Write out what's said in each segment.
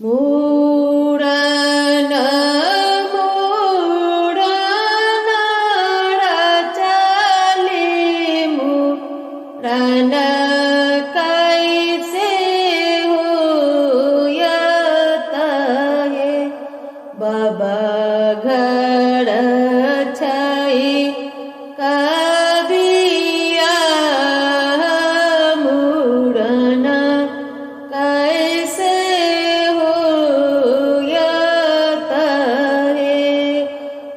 मूडन मूडन रचली मूडन कैसे होयत है बाबा घर छई कबिया मूडन कैसे होयत है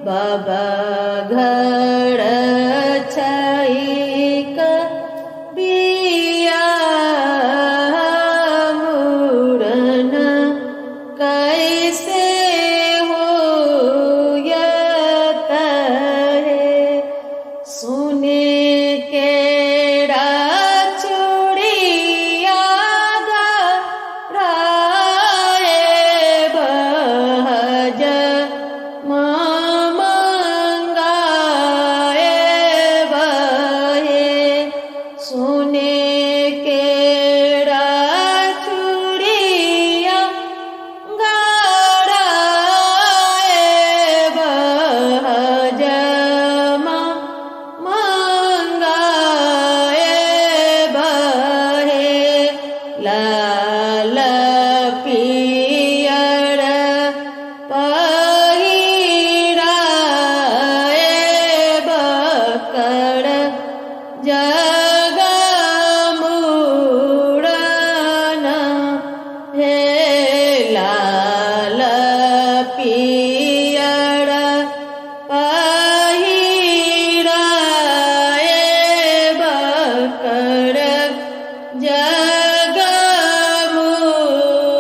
बाबा घर छई कबिया मूडन कैसे होयत है सुने केड़ा चूड़िया राय बहज मंगाए बहे सुने केड़ा चूड़िया गाड़ाए बहज मंगाए बहे लाल पियर पहिराए बकर जगमूड़न हे लाल पियर पहिराए बकर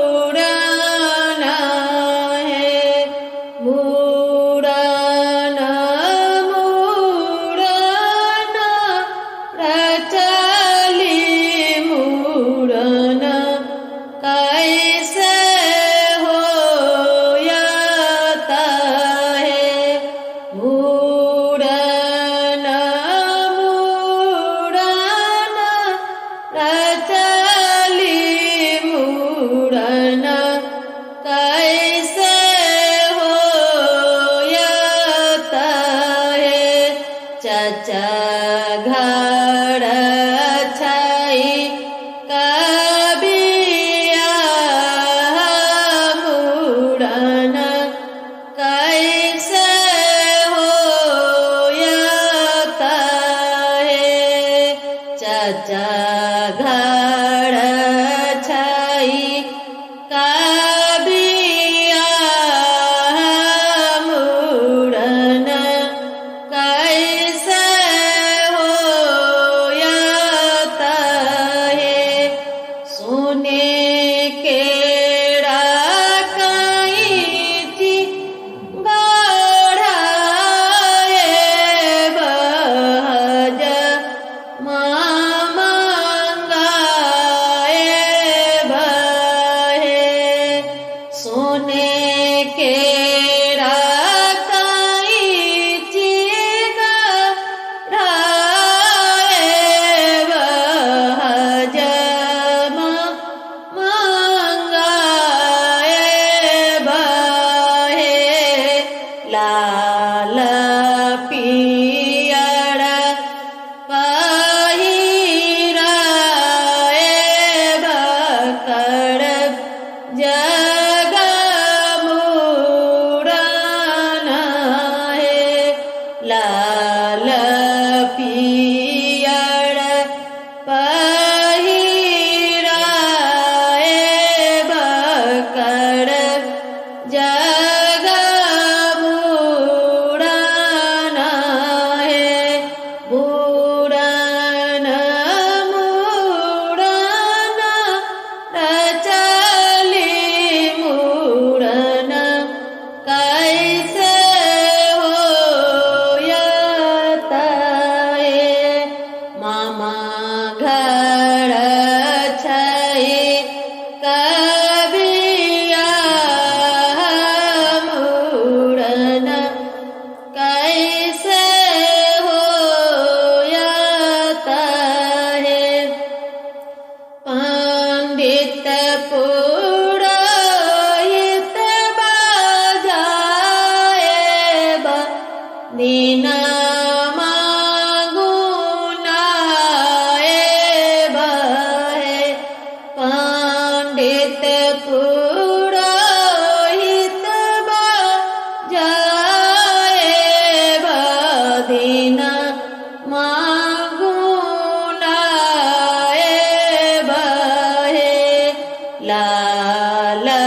जगमूड़न हे मूड़न मूड़न रचली मूड़न कैसे होयत है मूड़न मूड़न रचली मूड़न कैसे होयत है चाचा घर छई कबिया मूड़न कैसे होयत है चाचा घर छई कबिया मूड़न कैसे होयत है सुने केड़ा कैची गढ़ाए बहज मंगाए बहे सोने केड़ा कैची गढ़ाए बहज मंगाए बहे लाल पियर पहिराए बकर जगमूड़न हे लाल पियर पहिराए बकर जगमूड़न हे मूड़न मूड़न रचली पंडित पुरोहित जाए बधिना मागुनाए बहे लाला